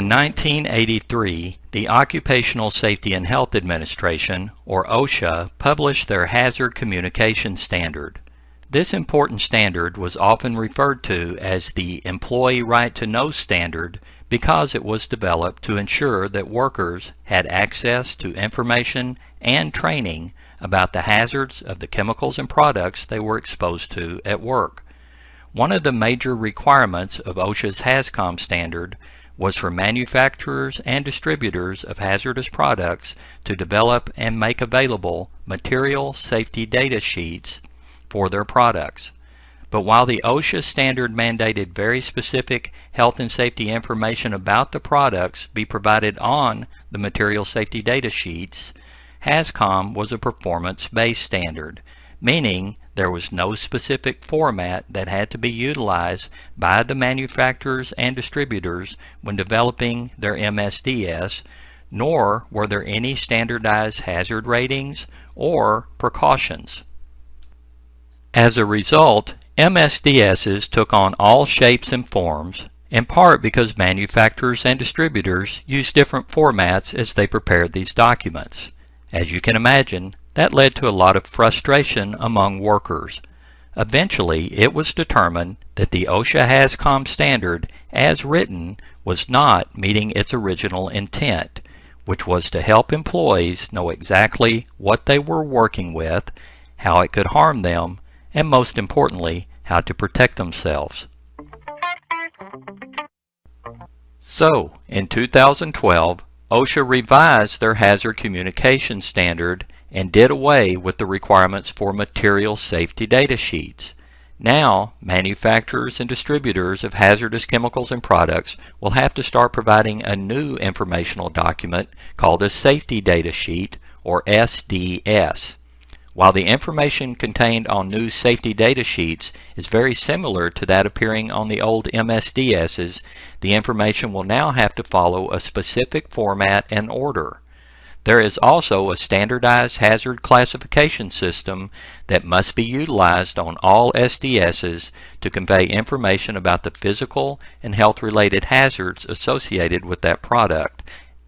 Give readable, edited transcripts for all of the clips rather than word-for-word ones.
In 1983, the Occupational Safety and Health Administration, or OSHA, published their Hazard Communication Standard. This important standard was often referred to as the Employee Right to Know Standard because it was developed to ensure that workers had access to information and training about the hazards of the chemicals and products they were exposed to at work. One of the major requirements of OSHA's HAZCOM standard was for manufacturers and distributors of hazardous products to develop and make available material safety data sheets for their products. But while the OSHA standard mandated very specific health and safety information about the products be provided on the material safety data sheets, HAZCOM was a performance-based standard, meaning there was no specific format that had to be utilized by the manufacturers and distributors when developing their MSDS, nor were there any standardized hazard ratings or precautions. As a result, MSDSs took on all shapes and forms, in part because manufacturers and distributors used different formats as they prepared these documents. As you can imagine, that led to a lot of frustration among workers. Eventually, it was determined that the OSHA HAZCOM standard, as written, was not meeting its original intent, which was to help employees know exactly what they were working with, how it could harm them, and most importantly, how to protect themselves. So, in 2012, OSHA revised their hazard communication standard and did away with the requirements for material safety data sheets. Now, manufacturers and distributors of hazardous chemicals and products will have to start providing a new informational document called a Safety Data Sheet, or SDS. While the information contained on new safety data sheets is very similar to that appearing on the old MSDSs, the information will now have to follow a specific format and order. There is also a standardized hazard classification system that must be utilized on all SDSs to convey information about the physical and health-related hazards associated with that product.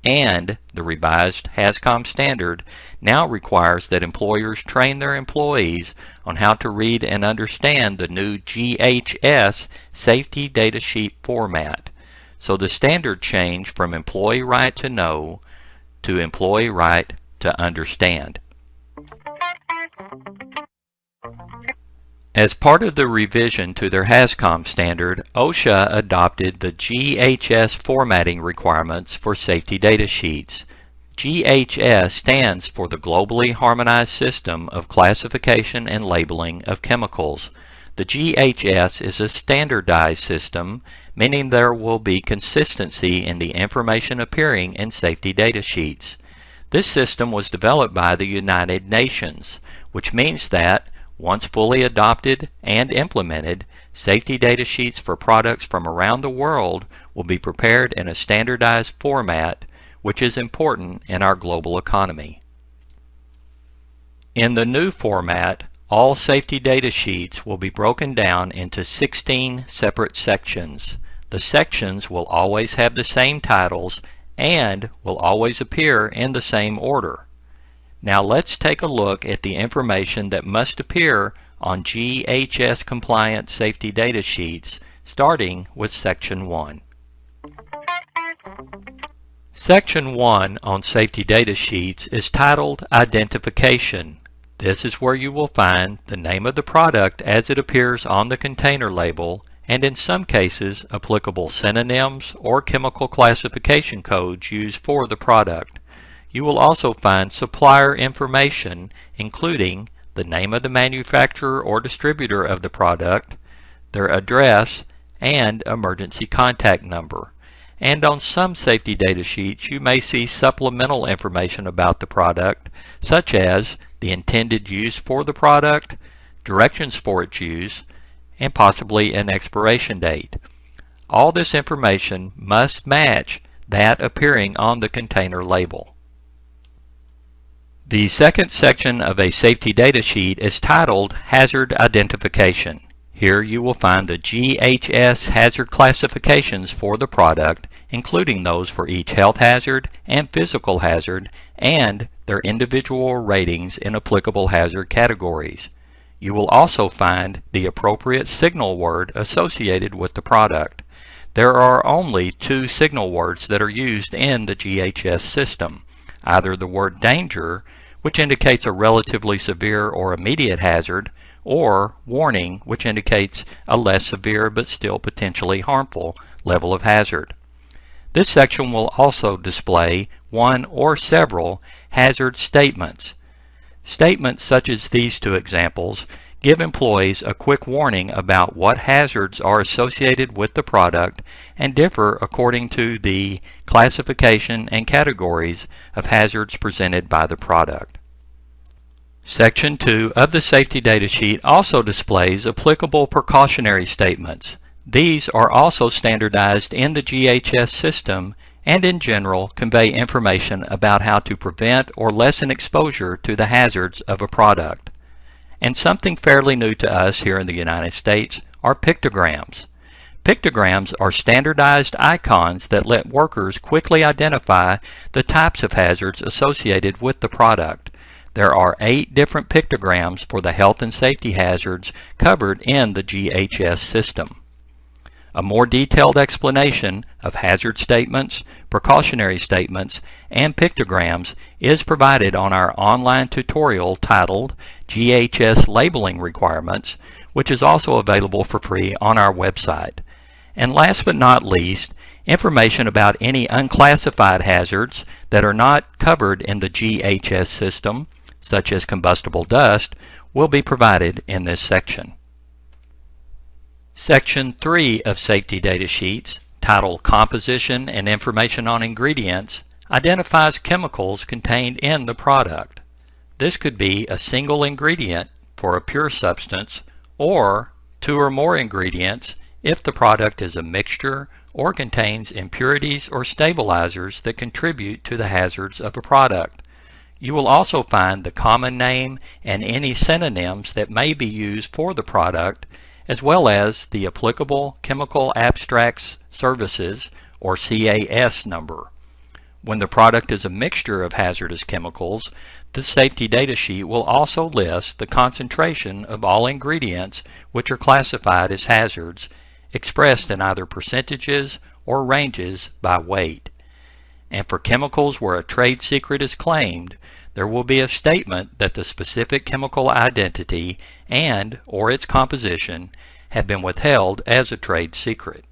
And the revised HAZCOM standard now requires that employers train their employees on how to read and understand the new GHS Safety Data Sheet format. So the standard changed from Employee Right to Know to Employee Right to Understand. As part of the revision to their HAZCOM standard, OSHA adopted the GHS formatting requirements for safety data sheets. GHS stands for the Globally Harmonized System of Classification and Labeling of Chemicals. The GHS is a standardized system, meaning there will be consistency in the information appearing in safety data sheets. This system was developed by the United Nations, which means that once fully adopted and implemented, safety data sheets for products from around the world will be prepared in a standardized format, which is important in our global economy. In the new format, all safety data sheets will be broken down into 16 separate sections. The sections will always have the same titles and will always appear in the same order. Now let's take a look at the information that must appear on GHS compliant safety data sheets, starting with Section 1. Section 1 on safety data sheets is titled Identification. This is where you will find the name of the product as it appears on the container label, and in some cases applicable synonyms or chemical classification codes used for the product. You will also find supplier information, including the name of the manufacturer or distributor of the product, their address, and emergency contact number. And on some safety data sheets you may see supplemental information about the product, such as the intended use for the product, directions for its use, and possibly an expiration date. All this information must match that appearing on the container label. The second section of a safety data sheet is titled Hazard Identification. Here you will find the GHS hazard classifications for the product, including those for each health hazard and physical hazard, and their individual ratings in applicable hazard categories. You will also find the appropriate signal word associated with the product. There are only 2 signal words that are used in the GHS system, either the word danger, which indicates a relatively severe or immediate hazard, or warning, which indicates a less severe but still potentially harmful level of hazard. This section will also display one or several hazard statements. Statements such as these 2 examples give employees a quick warning about what hazards are associated with the product and differ according to the classification and categories of hazards presented by the product. Section 2 of the safety data sheet also displays applicable precautionary statements. These are also standardized in the GHS system and in general convey information about how to prevent or lessen exposure to the hazards of a product. And something fairly new to us here in the United States are pictograms. Pictograms are standardized icons that let workers quickly identify the types of hazards associated with the product. There are 8 different pictograms for the health and safety hazards covered in the GHS system. A more detailed explanation of hazard statements, precautionary statements, and pictograms is provided on our online tutorial titled GHS Labeling Requirements, which is also available for free on our website. And last but not least, information about any unclassified hazards that are not covered in the GHS system, such as combustible dust, will be provided in this section. Section 3 of Safety Data Sheets, titled Composition and Information on Ingredients, identifies chemicals contained in the product. This could be a single ingredient for a pure substance, or 2 or more ingredients if the product is a mixture or contains impurities or stabilizers that contribute to the hazards of a product. You will also find the common name and any synonyms that may be used for the product, as well as the applicable Chemical Abstracts Services or CAS number. When the product is a mixture of hazardous chemicals, the safety data sheet will also list the concentration of all ingredients which are classified as hazards, expressed in either percentages or ranges by weight. And for chemicals where a trade secret is claimed, there will be a statement that the specific chemical identity and or its composition have been withheld as a trade secret.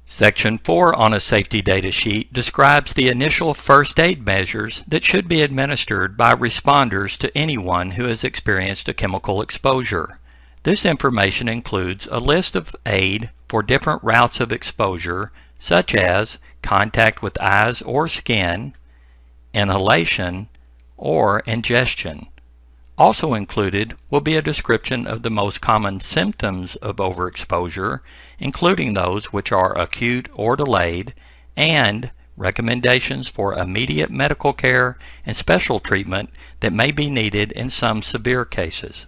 Section 4 on a safety data sheet describes the initial first aid measures that should be administered by responders to anyone who has experienced a chemical exposure. This information includes a list of aid for different routes of exposure, such as contact with eyes or skin, inhalation, or ingestion. Also included will be a description of the most common symptoms of overexposure, including those which are acute or delayed, and recommendations for immediate medical care and special treatment that may be needed in some severe cases.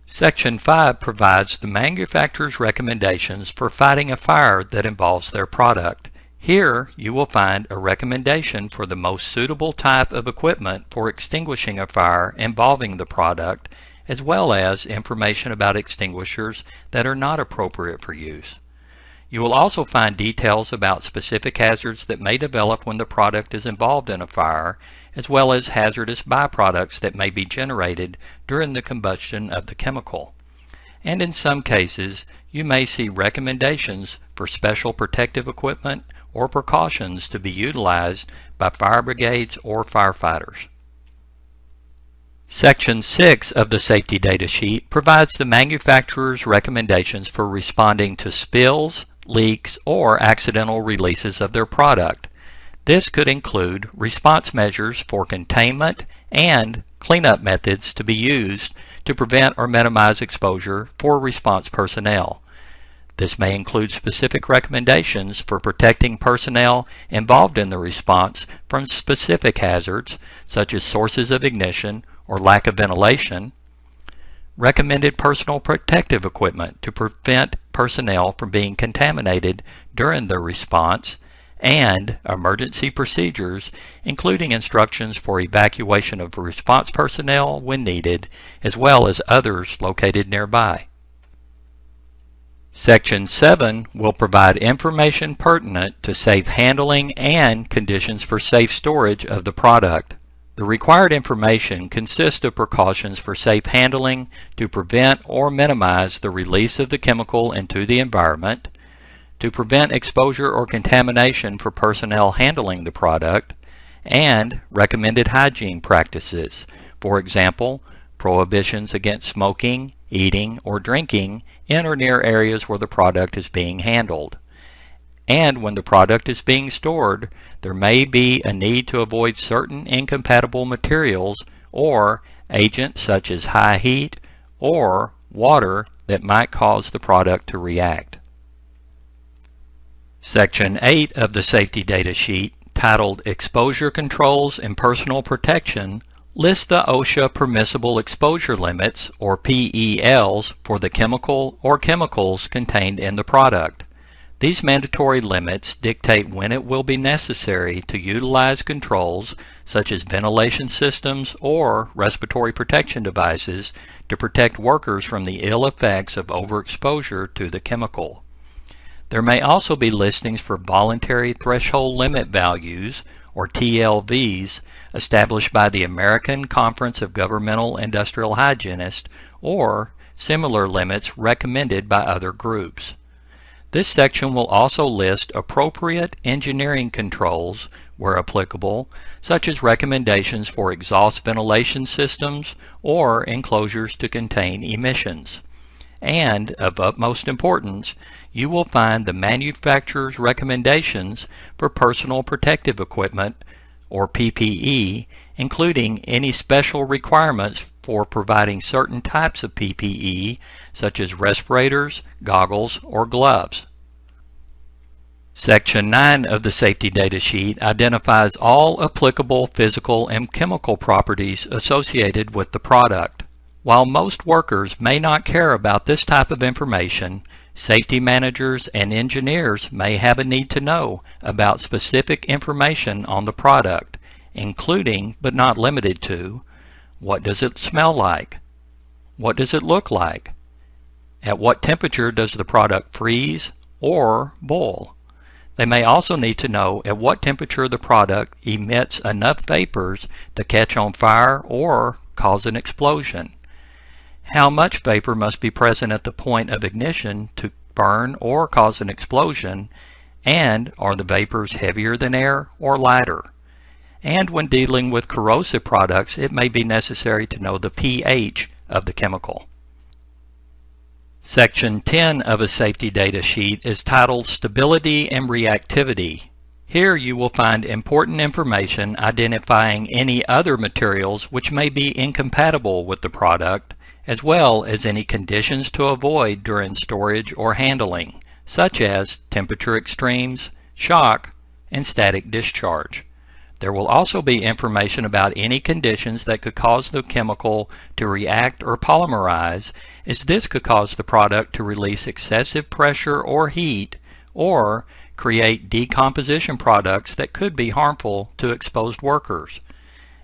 Section 5 provides the manufacturer's recommendations for fighting a fire that involves their product. Here you will find a recommendation for the most suitable type of equipment for extinguishing a fire involving the product, as well as information about extinguishers that are not appropriate for use. You will also find details about specific hazards that may develop when the product is involved in a fire, as well as hazardous byproducts that may be generated during the combustion of the chemical. And in some cases, you may see recommendations for special protective equipment or precautions to be utilized by fire brigades or firefighters. Section 6 of the safety data sheet provides the manufacturer's recommendations for responding to spills, leaks, or accidental releases of their product. This could include response measures for containment and cleanup methods to be used to prevent or minimize exposure for response personnel. This may include specific recommendations for protecting personnel involved in the response from specific hazards, such as sources of ignition or lack of ventilation, recommended personal protective equipment to prevent personnel from being contaminated during their response, and emergency procedures, including instructions for evacuation of response personnel when needed, as well as others located nearby. Section 7 will provide information pertinent to safe handling and conditions for safe storage of the product. The required information consists of precautions for safe handling to prevent or minimize the release of the chemical into the environment, to prevent exposure or contamination for personnel handling the product, and recommended hygiene practices. For example, prohibitions against smoking, eating, or drinking in or near areas where the product is being handled. And when the product is being stored, there may be a need to avoid certain incompatible materials or agents such as high heat or water that might cause the product to react. Section 8 of the Safety Data Sheet, titled Exposure Controls and Personal Protection, lists the OSHA permissible exposure limits, or PELs, for the chemical or chemicals contained in the product. These mandatory limits dictate when it will be necessary to utilize controls such as ventilation systems or respiratory protection devices to protect workers from the ill effects of overexposure to the chemical. There may also be listings for voluntary threshold limit values, or TLVs, established by the American Conference of Governmental Industrial Hygienists, or similar limits recommended by other groups. This section will also list appropriate engineering controls, where applicable, such as recommendations for exhaust ventilation systems or enclosures to contain emissions. And, of utmost importance, you will find the manufacturer's recommendations for personal protective equipment, or PPE, including any special requirements for providing certain types of PPE, such as respirators, goggles, or gloves. Section 9 of the Safety Data Sheet identifies all applicable physical and chemical properties associated with the product. While most workers may not care about this type of information, safety managers and engineers may have a need to know about specific information on the product, including but not limited to: what does it smell like? What does it look like? At what temperature does the product freeze or boil? They may also need to know at what temperature the product emits enough vapors to catch on fire or cause an explosion. How much vapor must be present at the point of ignition to burn or cause an explosion, and are the vapors heavier than air or lighter? And when dealing with corrosive products, it may be necessary to know the pH of the chemical. Section 10 of a safety data sheet is titled Stability and Reactivity. Here you will find important information identifying any other materials which may be incompatible with the product, as well as any conditions to avoid during storage or handling, such as temperature extremes, shock, and static discharge. There will also be information about any conditions that could cause the chemical to react or polymerize, as this could cause the product to release excessive pressure or heat, or create decomposition products that could be harmful to exposed workers.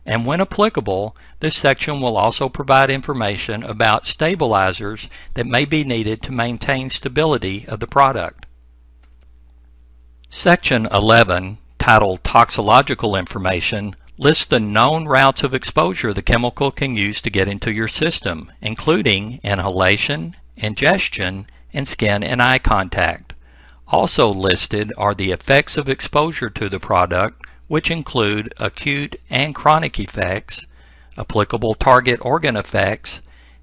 And when applicable, this section will also provide information about stabilizers that may be needed to maintain stability of the product. Section 11, titled Toxicological Information, lists the known routes of exposure the chemical can use to get into your system, including inhalation, ingestion, and skin and eye contact. Also listed are the effects of exposure to the product, which include acute and chronic effects, applicable target organ effects,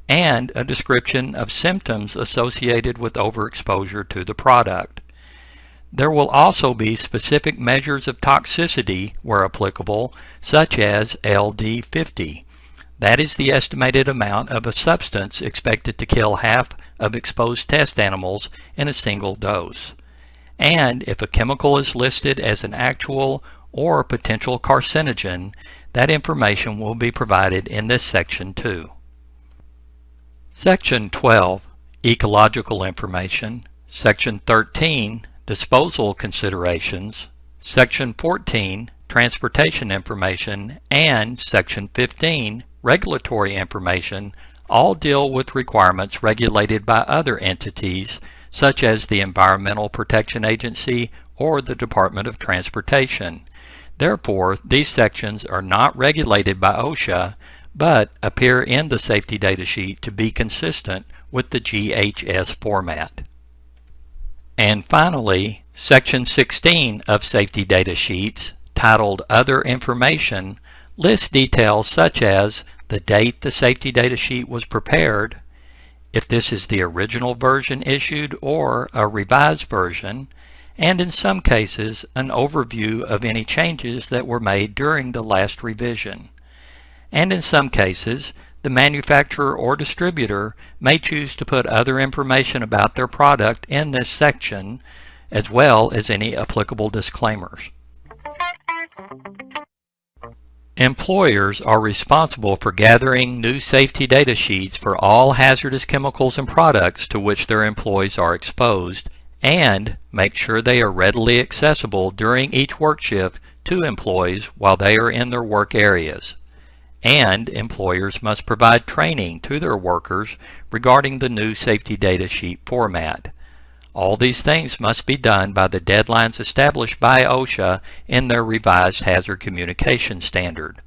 and a description of symptoms associated with overexposure to the product. There will also be specific measures of toxicity where applicable, such as LD50. That is the estimated amount of a substance expected to kill half of exposed test animals in a single dose. And if a chemical is listed as an actual or potential carcinogen, that information will be provided in this section too. Section 12, Ecological Information. Section 13, Disposal Considerations. Section 14, Transportation Information, and Section 15, Regulatory Information, all deal with requirements regulated by other entities such as the Environmental Protection Agency or the Department of Transportation. Therefore, these sections are not regulated by OSHA, but appear in the safety data sheet to be consistent with the GHS format. And finally, Section 16 of Safety Data Sheets, titled Other Information, lists details such as the date the safety data sheet was prepared, if this is the original version issued or a revised version, and in some cases an overview of any changes that were made during the last revision. And in some cases, the manufacturer or distributor may choose to put other information about their product in this section, as well as any applicable disclaimers. Employers are responsible for gathering new safety data sheets for all hazardous chemicals and products to which their employees are exposed, and make sure they are readily accessible during each work shift to employees while they are in their work areas. And employers must provide training to their workers regarding the new safety data sheet format. All these things must be done by the deadlines established by OSHA in their revised hazard communication standard.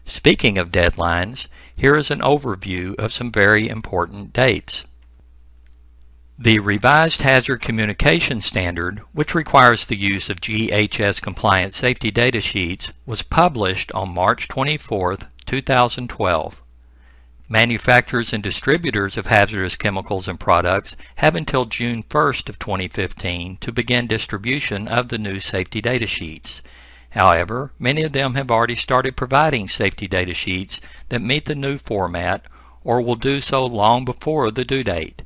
Speaking of deadlines, here is an overview of some very important dates. The revised hazard communication standard, which requires the use of GHS compliant safety data sheets, was published on March 24, 2012. Manufacturers and distributors of hazardous chemicals and products have until June 1st of 2015 to begin distribution of the new safety data sheets. However, many of them have already started providing safety data sheets that meet the new format or will do so long before the due date.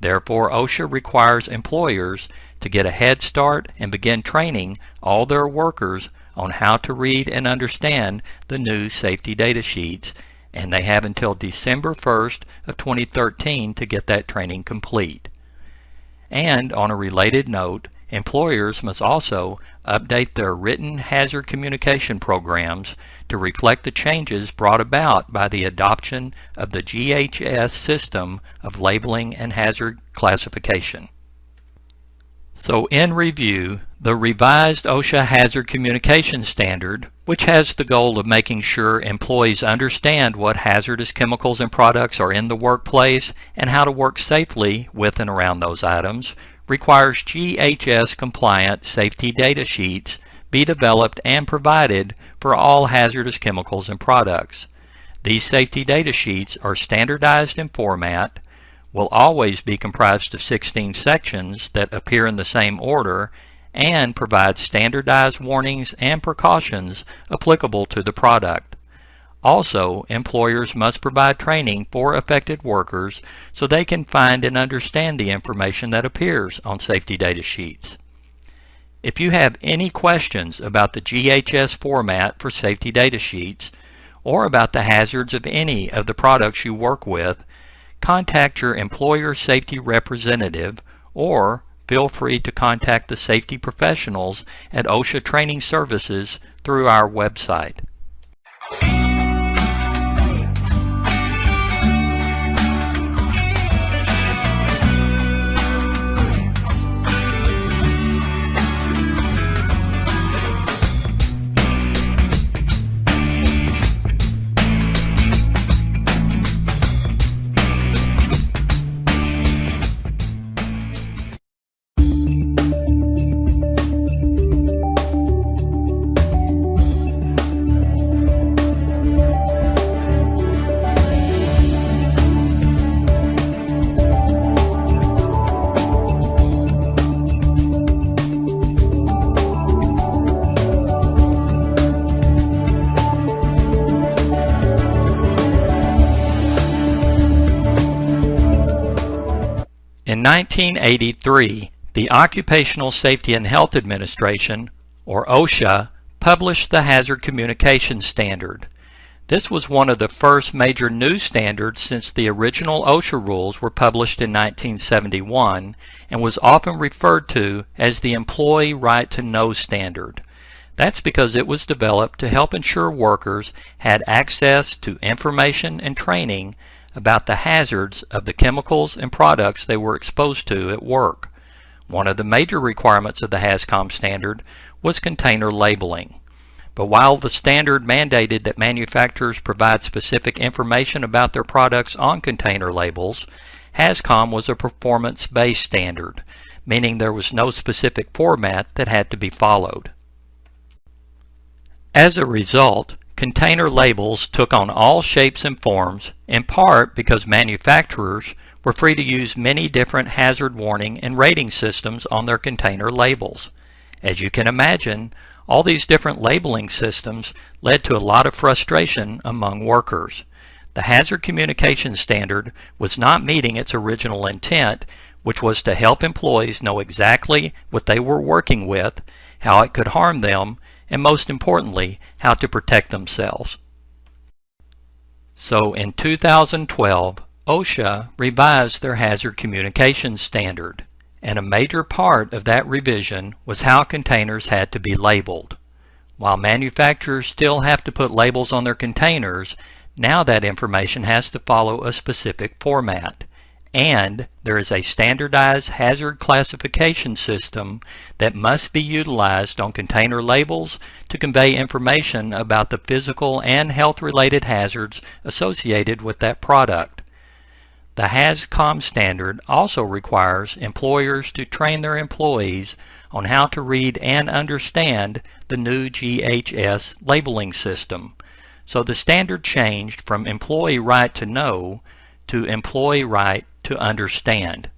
Therefore, OSHA requires employers to get a head start and begin training all their workers on how to read and understand the new safety data sheets, and they have until December 1st of 2013 to get that training complete. And on a related note, employers must also update their written hazard communication programs to reflect the changes brought about by the adoption of the GHS system of labeling and hazard classification. So in review, the revised OSHA Hazard Communication Standard, which has the goal of making sure employees understand what hazardous chemicals and products are in the workplace and how to work safely with and around those items, requires GHS compliant safety data sheets be developed and provided for all hazardous chemicals and products. These safety data sheets are standardized in format, will always be comprised of 16 sections that appear in the same order, and provide standardized warnings and precautions applicable to the product. Also, employers must provide training for affected workers so they can find and understand the information that appears on safety data sheets. If you have any questions about the GHS format for safety data sheets or about the hazards of any of the products you work with, contact your employer safety representative, or feel free to contact the safety professionals at OSHA Training Services through our website. In 1983, the Occupational Safety and Health Administration, or OSHA, published the Hazard Communication Standard. This was one of the first major new standards since the original OSHA rules were published in 1971 and was often referred to as the Employee Right to Know standard. That's because it was developed to help ensure workers had access to information and training about the hazards of the chemicals and products they were exposed to at work. One of the major requirements of the HAZCOM standard was container labeling. But while the standard mandated that manufacturers provide specific information about their products on container labels, HAZCOM was a performance-based standard, meaning there was no specific format that had to be followed. As a result, container labels took on all shapes and forms, in part because manufacturers were free to use many different hazard warning and rating systems on their container labels. As you can imagine, all these different labeling systems led to a lot of frustration among workers. The Hazard Communication Standard was not meeting its original intent, which was to help employees know exactly what they were working with, how it could harm them, and most importantly, how to protect themselves. So in 2012, OSHA revised their Hazard Communication Standard, and a major part of that revision was how containers had to be labeled. While manufacturers still have to put labels on their containers, now that information has to follow a specific format. And there is a standardized hazard classification system that must be utilized on container labels to convey information about the physical and health-related hazards associated with that product. The HAZCOM standard also requires employers to train their employees on how to read and understand the new GHS labeling system. So the standard changed from Employee Right to Know to Employee Right to Understand.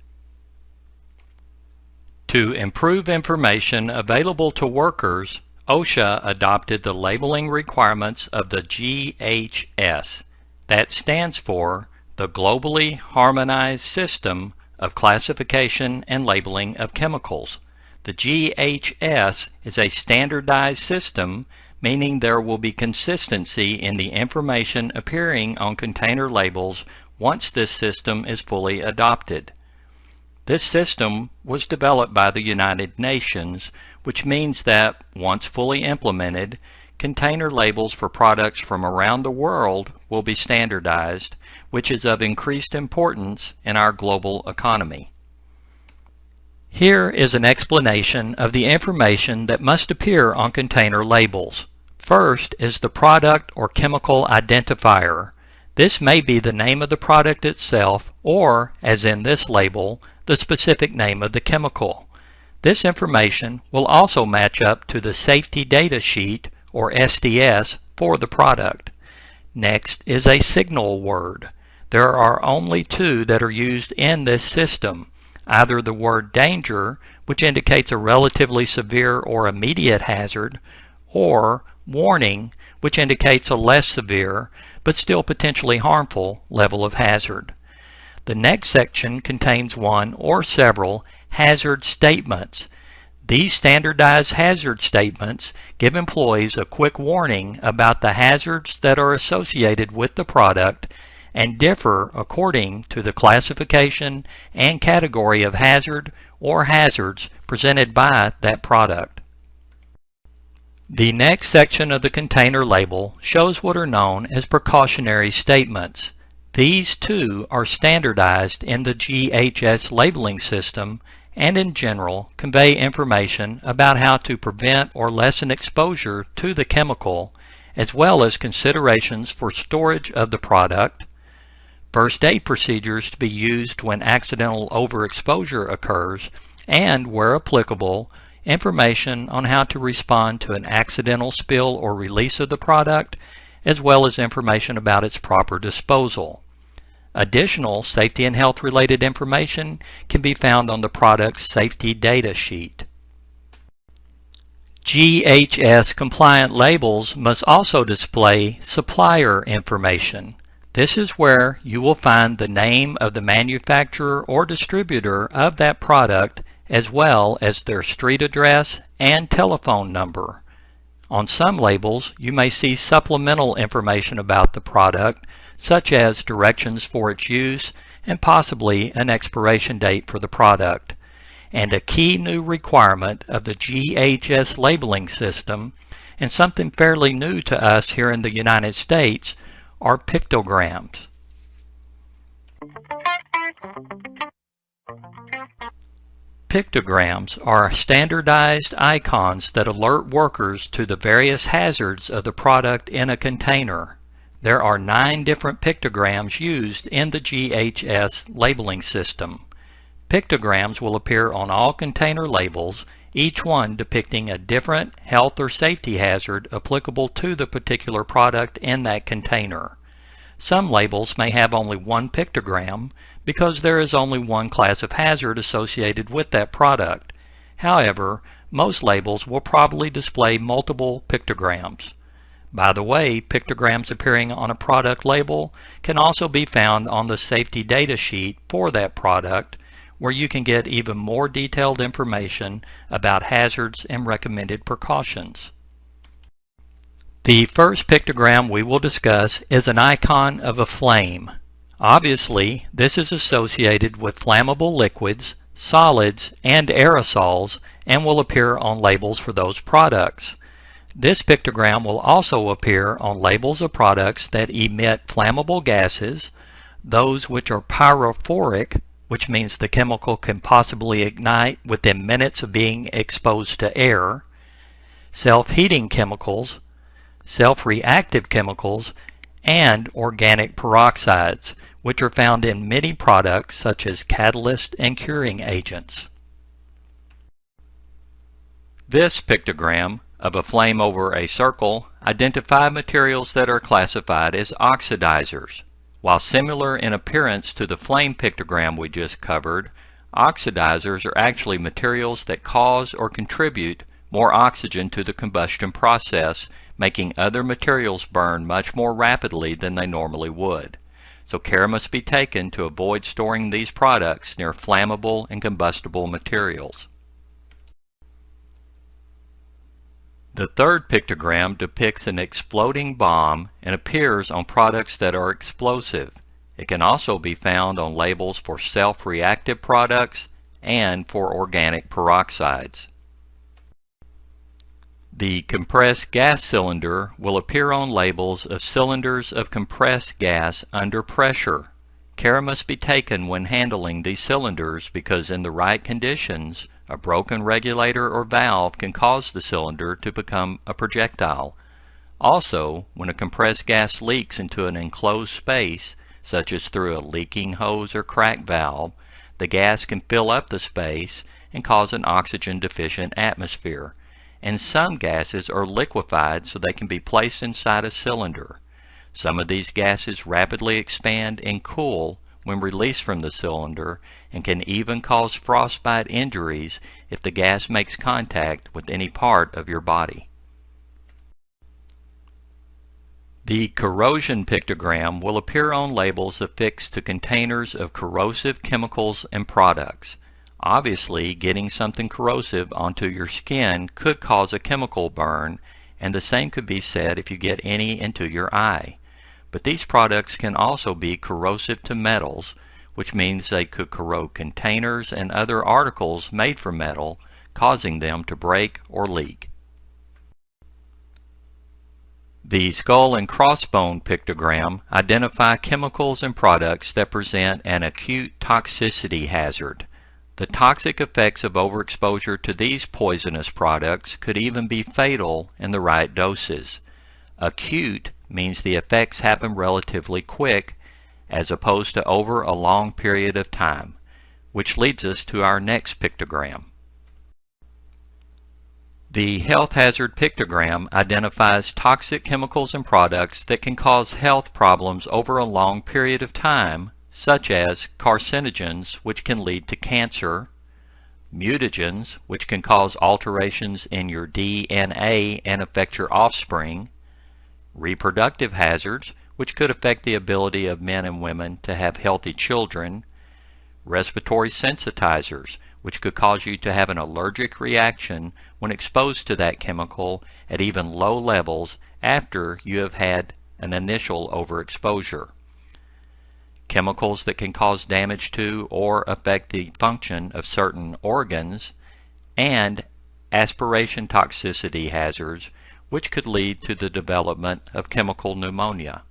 To improve information available to workers, OSHA adopted the labeling requirements of the GHS. That stands for the Globally Harmonized System of Classification and Labeling of Chemicals. The GHS is a standardized system, meaning there will be consistency in the information appearing on container labels once this system is fully adopted. This system was developed by the United Nations, which means that, once fully implemented, container labels for products from around the world will be standardized, which is of increased importance in our global economy. Here is an explanation of the information that must appear on container labels. First is the product or chemical identifier. This may be the name of the product itself or, as in this label, the specific name of the chemical. This information will also match up to the Safety Data Sheet or SDS for the product. Next is a signal word. There are only two that are used in this system, either the word danger, which indicates a relatively severe or immediate hazard, or warning, which indicates a less severe but still potentially harmful level of hazard. The next section contains one or several hazard statements. These standardized hazard statements give employees a quick warning about the hazards that are associated with the product and differ according to the classification and category of hazard or hazards presented by that product. The next section of the container label shows what are known as precautionary statements. These too are standardized in the GHS labeling system and in general convey information about how to prevent or lessen exposure to the chemical, as well as considerations for storage of the product, first aid procedures to be used when accidental overexposure occurs, and, where applicable, information on how to respond to an accidental spill or release of the product, as well as information about its proper disposal. Additional safety and health related information can be found on the product's Safety Data Sheet. GHS compliant labels must also display supplier information. This is where you will find the name of the manufacturer or distributor of that product, as well as their street address and telephone number. On some labels, you may see supplemental information about the product, such as directions for its use and possibly an expiration date for the product. And a key new requirement of the GHS labeling system, and something fairly new to us here in the United States, are pictograms. Pictograms are standardized icons that alert workers to the various hazards of the product in a container. There are 9 different pictograms used in the GHS labeling system. Pictograms will appear on all container labels, each one depicting a different health or safety hazard applicable to the particular product in that container. Some labels may have only one pictogram because there is only one class of hazard associated with that product. However, most labels will probably display multiple pictograms. By the way, pictograms appearing on a product label can also be found on the safety data sheet for that product, where you can get even more detailed information about hazards and recommended precautions. The first pictogram we will discuss is an icon of a flame. Obviously, this is associated with flammable liquids, solids, and aerosols and will appear on labels for those products. This pictogram will also appear on labels of products that emit flammable gases, those which are pyrophoric, which means the chemical can possibly ignite within minutes of being exposed to air, self-heating chemicals, self-reactive chemicals, and organic peroxides, which are found in many products such as catalyst and curing agents. This pictogram of a flame over a circle identifies materials that are classified as oxidizers. While similar in appearance to the flame pictogram we just covered, oxidizers are actually materials that cause or contribute more oxygen to the combustion process, making other materials burn much more rapidly than they normally would. So care must be taken to avoid storing these products near flammable and combustible materials. The third pictogram depicts an exploding bomb and appears on products that are explosive. It can also be found on labels for self-reactive products and for organic peroxides. The compressed gas cylinder will appear on labels of cylinders of compressed gas under pressure. Care must be taken when handling these cylinders because in the right conditions, a broken regulator or valve can cause the cylinder to become a projectile. Also, when a compressed gas leaks into an enclosed space, such as through a leaking hose or crack valve, the gas can fill up the space and cause an oxygen-deficient atmosphere. And some gases are liquefied so they can be placed inside a cylinder. Some of these gases rapidly expand and cool when released from the cylinder and can even cause frostbite injuries if the gas makes contact with any part of your body. The corrosion pictogram will appear on labels affixed to containers of corrosive chemicals and products. Obviously, getting something corrosive onto your skin could cause a chemical burn, and the same could be said if you get any into your eye. But these products can also be corrosive to metals, which means they could corrode containers and other articles made from metal, causing them to break or leak. The skull and crossbone pictogram identify chemicals and products that present an acute toxicity hazard. The toxic effects of overexposure to these poisonous products could even be fatal in the right doses. Acute means the effects happen relatively quick as opposed to over a long period of time, which leads us to our next pictogram. The health hazard pictogram identifies toxic chemicals and products that can cause health problems over a long period of time, such as carcinogens, which can lead to cancer, mutagens, which can cause alterations in your DNA and affect your offspring, reproductive hazards, which could affect the ability of men and women to have healthy children, respiratory sensitizers, which could cause you to have an allergic reaction when exposed to that chemical at even low levels after you have had an initial overexposure. Chemicals that can cause damage to or affect the function of certain organs, and aspiration toxicity hazards, which could lead to the development of chemical pneumonia.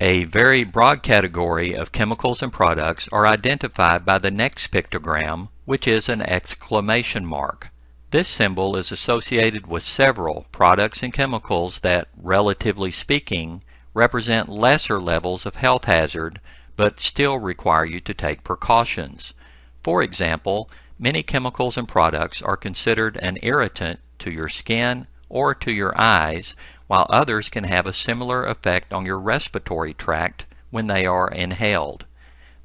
A very broad category of chemicals and products are identified by the next pictogram, which is an exclamation mark. This symbol is associated with several products and chemicals that, relatively speaking, represent lesser levels of health hazard, but still require you to take precautions. For example, many chemicals and products are considered an irritant to your skin or to your eyes, while others can have a similar effect on your respiratory tract when they are inhaled.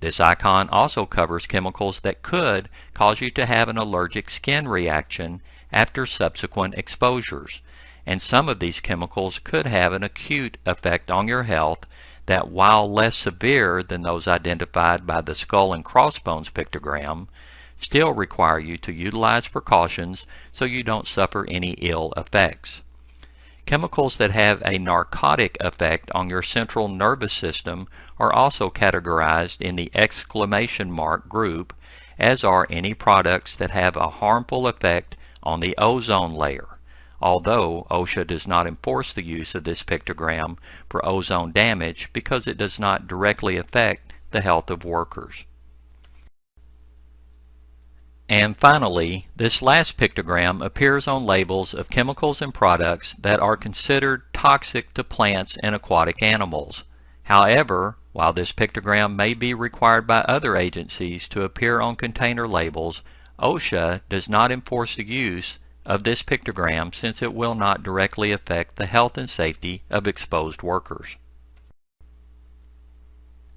This icon also covers chemicals that could cause you to have an allergic skin reaction after subsequent exposures, and some of these chemicals could have an acute effect on your health that, while less severe than those identified by the skull and crossbones pictogram, still require you to utilize precautions so you don't suffer any ill effects. Chemicals that have a narcotic effect on your central nervous system are also categorized in the exclamation mark group, as are any products that have a harmful effect on the ozone layer, although OSHA does not enforce the use of this pictogram for ozone damage because it does not directly affect the health of workers. And finally, this last pictogram appears on labels of chemicals and products that are considered toxic to plants and aquatic animals. However, while this pictogram may be required by other agencies to appear on container labels, OSHA does not enforce the use of this pictogram since it will not directly affect the health and safety of exposed workers.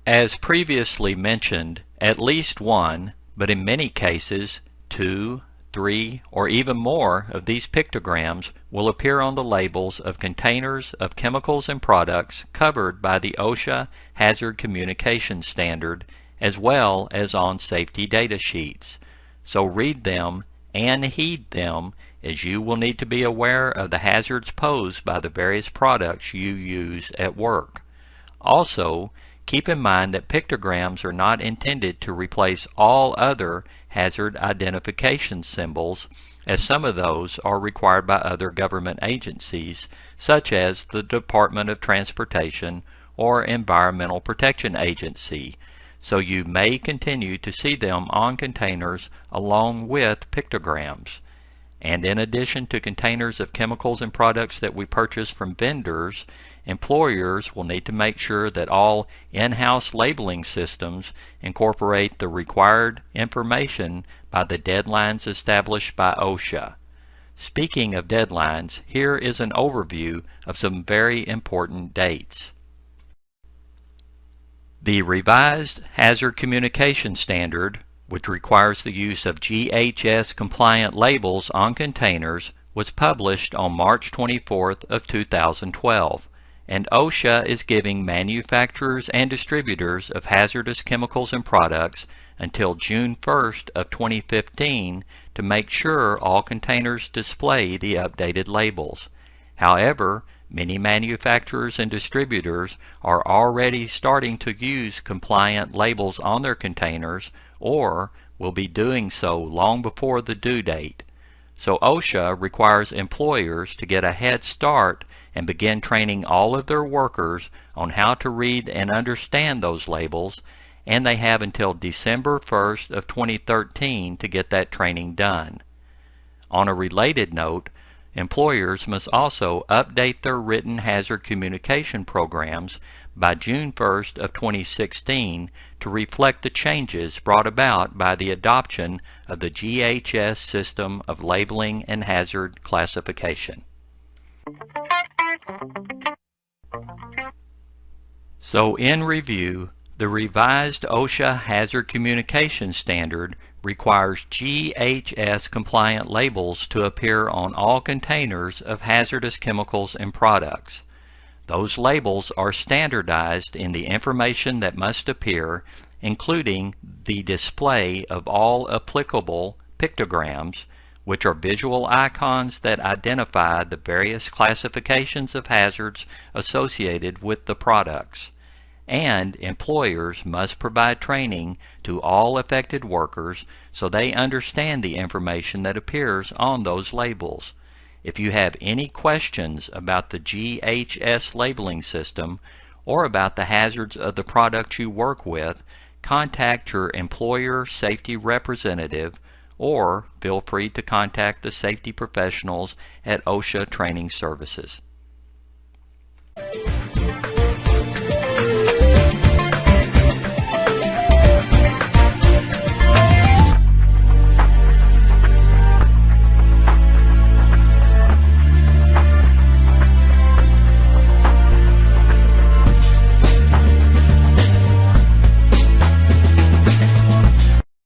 As previously mentioned, at least one, but in many cases 2, 3, or even more of these pictograms will appear on the labels of containers of chemicals and products covered by the OSHA Hazard Communication Standard, as well as on safety data sheets. So read them and heed them, as you will need to be aware of the hazards posed by the various products you use at work. Also, keep in mind that pictograms are not intended to replace all other hazard identification symbols, as some of those are required by other government agencies, such as the Department of Transportation or Environmental Protection Agency, so you may continue to see them on containers along with pictograms. And in addition to containers of chemicals and products that we purchase from vendors, employers will need to make sure that all in-house labeling systems incorporate the required information by the deadlines established by OSHA. Speaking of deadlines, here is an overview of some very important dates. The revised Hazard Communication Standard, which requires the use of GHS compliant labels on containers, was published on March 24th of 2012, and OSHA is giving manufacturers and distributors of hazardous chemicals and products until June 1st of 2015 to make sure all containers display the updated labels. However, many manufacturers and distributors are already starting to use compliant labels on their containers, or will be doing so long before the due date. So OSHA requires employers to get a head start and begin training all of their workers on how to read and understand those labels, and they have until December 1st of 2013 to get that training done. On a related note, employers must also update their written hazard communication programs by June 1st of 2016 to reflect the changes brought about by the adoption of the GHS system of labeling and hazard classification. So in review, the revised OSHA Hazard Communication Standard requires GHS compliant labels to appear on all containers of hazardous chemicals and products. Those labels are standardized in the information that must appear including the display of all applicable pictograms, which are visual icons that identify the various classifications of hazards associated with the products. And employers must provide training to all affected workers so they understand the information that appears on those labels. If you have any questions about the GHS labeling system or about the hazards of the products you work with, contact your employer safety representative or feel free to contact the safety professionals at OSHA Training Services.